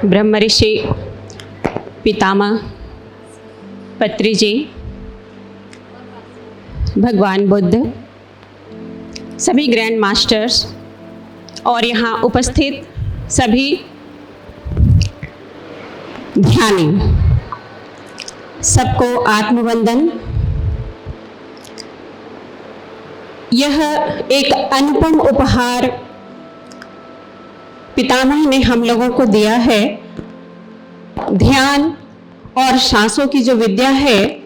ब्रह्मऋषि पितामह पत्री जी, भगवान बुद्ध, सभी ग्रैंड मास्टर्स और यहाँ उपस्थित सभी ध्यानी, सबको आत्मवंदन। यह एक अनुपम उपहार पितामह ने हम लोगों को दिया है। ध्यान और सांसों की जो विद्या है,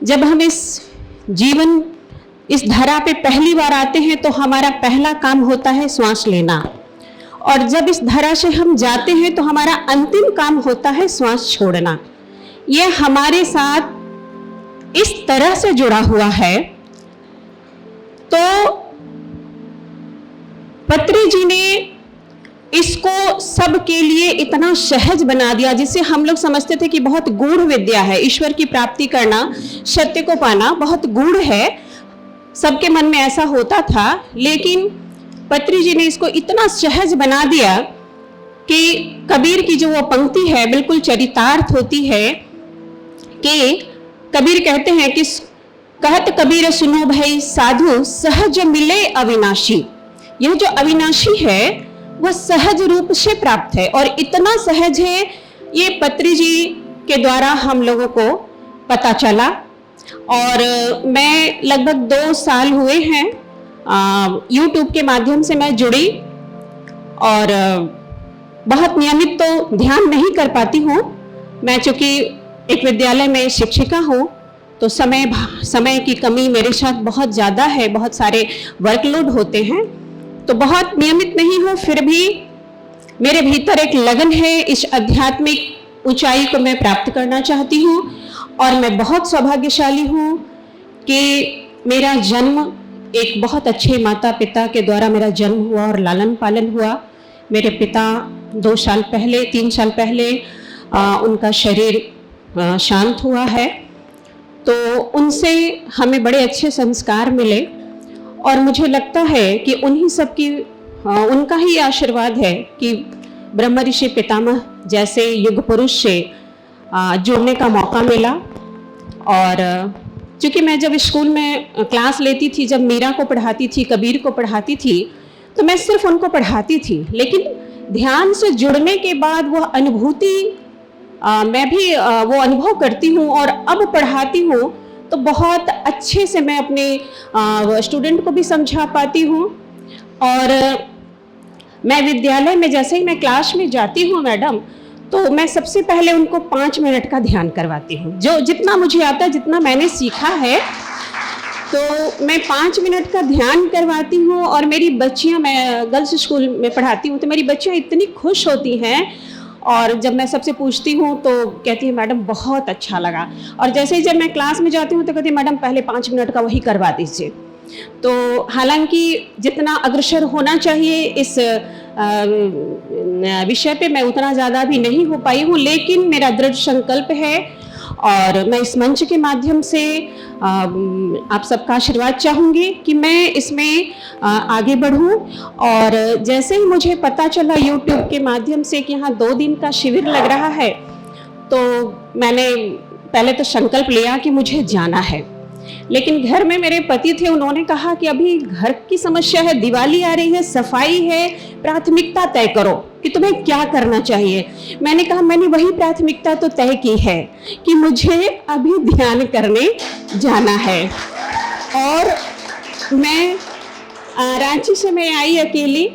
जब हम इस धरा पे पहली बार आते हैं तो हमारा पहला काम होता है श्वास लेना, और जब इस धरा से हम जाते हैं तो हमारा अंतिम काम होता है श्वास छोड़ना। यह हमारे साथ इस तरह से जुड़ा हुआ है। तो पत्री जी ने इसको सबके लिए इतना सहज बना दिया, जिसे हम लोग समझते थे कि बहुत गूढ़ विद्या है। ईश्वर की प्राप्ति करना, सत्य को पाना बहुत गूढ़ है, सबके मन में ऐसा होता था। लेकिन पत्री जी ने इसको इतना सहज बना दिया कि कबीर की जो वो पंक्ति है बिल्कुल चरितार्थ होती है कि कबीर कहते हैं कि कहत कबीर सुनो भाई साधु सहज मिले अविनाशी। यह जो अविनाशी है वह सहज रूप से प्राप्त है, और इतना सहज है ये पत्री जी के द्वारा हम लोगों को पता चला। और मैं लगभग 2 साल हुए हैं YouTube के माध्यम से मैं जुड़ी, और बहुत नियमित तो ध्यान नहीं कर पाती हूँ मैं, चूँकि एक विद्यालय में शिक्षिका हूँ तो समय की कमी मेरे साथ बहुत ज़्यादा है, बहुत सारे वर्कलोड होते हैं, तो बहुत नियमित नहीं हूँ। फिर भी मेरे भीतर एक लगन है, इस आध्यात्मिक ऊंचाई को मैं प्राप्त करना चाहती हूँ। और मैं बहुत सौभाग्यशाली हूँ कि मेरा जन्म एक बहुत अच्छे माता पिता के द्वारा मेरा जन्म हुआ और लालन पालन हुआ। मेरे पिता 3 साल पहले उनका शरीर शांत हुआ है, तो उनसे हमें बड़े अच्छे संस्कार मिले, और मुझे लगता है कि उन्हीं सब की उनका ही आशीर्वाद है कि ब्रह्मऋषि पितामह जैसे युग पुरुष से जुड़ने का मौका मिला। और चूँकि मैं जब स्कूल में क्लास लेती थी, जब मीरा को पढ़ाती थी, कबीर को पढ़ाती थी, तो मैं सिर्फ उनको पढ़ाती थी, लेकिन ध्यान से जुड़ने के बाद वह अनुभूति मैं भी वो अनुभव करती हूँ, और अब पढ़ाती हूँ तो बहुत अच्छे से मैं अपने स्टूडेंट को भी समझा पाती हूँ। और मैं विद्यालय में जैसे ही मैं क्लास में जाती हूँ मैडम, तो मैं सबसे पहले उनको 5 मिनट का ध्यान करवाती हूँ। जो जितना मुझे आता है, जितना मैंने सीखा है, तो मैं 5 मिनट का ध्यान करवाती हूँ। और मेरी बच्चियाँ, मैं गर्ल्स स्कूल में पढ़ाती हूँ, तो मेरी बच्चियाँ इतनी खुश होती हैं, और जब मैं सबसे पूछती हूँ तो कहती है मैडम बहुत अच्छा लगा। और जैसे ही जब मैं क्लास में जाती हूँ तो कहती है मैडम पहले 5 मिनट का वही करवा दीजिए। तो हालांकि जितना अग्रसर होना चाहिए इस विषय पे मैं उतना ज़्यादा भी नहीं हो पाई हूँ, लेकिन मेरा दृढ़ संकल्प है, और मैं इस मंच के माध्यम से आप सबका आशीर्वाद चाहूँगी कि मैं इसमें आगे बढ़ूँ। और जैसे ही मुझे पता चला YouTube के माध्यम से कि यहाँ 2 दिन का शिविर लग रहा है, तो मैंने पहले तो संकल्प लिया कि मुझे जाना है। लेकिन घर में मेरे पति थे, उन्होंने कहा कि अभी घर की समस्या है, दिवाली आ रही है, सफाई है, प्राथमिकता तय करो कि तुम्हें क्या करना चाहिए। मैंने कहा मैंने वही प्राथमिकता तो तय की है कि मुझे अभी ध्यान करने जाना है। और मैं रांची से मैं आई अकेली,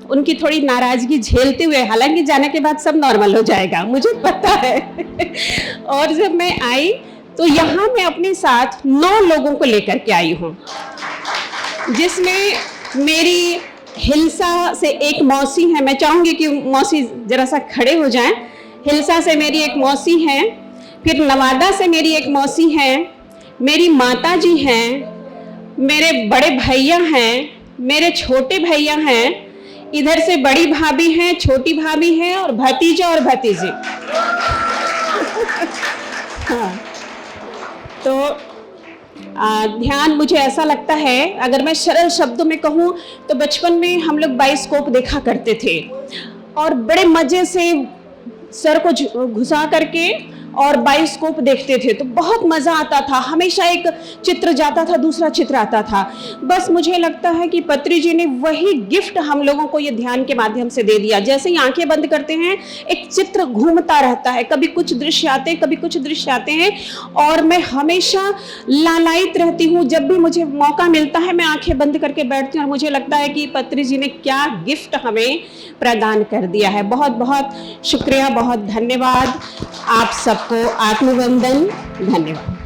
उनकी थोड़ी नाराजगी झेलते हुए, हालांकि जाने के बाद सब नॉर्मल हो जाएगा मुझे पता है। और जब मैं आई तो यहाँ मैं अपने साथ 9 लोगों को लेकर के आई हूँ, जिसमें मेरी हिलसा से एक मौसी है। मैं चाहूँगी कि मौसी जरा सा खड़े हो जाएं। हिलसा से मेरी एक मौसी हैं, फिर नवादा से मेरी एक मौसी हैं, मेरी माता जी हैं, मेरे बड़े भैया हैं, मेरे छोटे भैया हैं, इधर से बड़ी भाभी हैं, छोटी भाभी हैं, और भतीजा और भतीजी। हाँ, तो ध्यान मुझे ऐसा लगता है, अगर मैं सरल शब्दों में कहूँ तो बचपन में हम लोग बाइस्कोप देखा करते थे और बड़े मजे से सर को घुसा करके और बायोस्कोप देखते थे, तो बहुत मज़ा आता था। हमेशा एक चित्र जाता था, दूसरा चित्र आता था। बस मुझे लगता है कि पत्री जी ने वही गिफ्ट हम लोगों को ये ध्यान के माध्यम से दे दिया। जैसे ही आंखें बंद करते हैं, एक चित्र घूमता रहता है, कभी कुछ दृश्य आते हैं, कभी कुछ दृश्य आते हैं, और मैं हमेशा लालायित रहती हूँ। जब भी मुझे मौका मिलता है, मैं आंखें बंद करके बैठती हूँ और मुझे लगता है कि पत्री जी ने क्या गिफ्ट हमें प्रदान कर दिया है। बहुत बहुत शुक्रिया, बहुत धन्यवाद आप सबको। आत्मवंदन, धन्यवाद।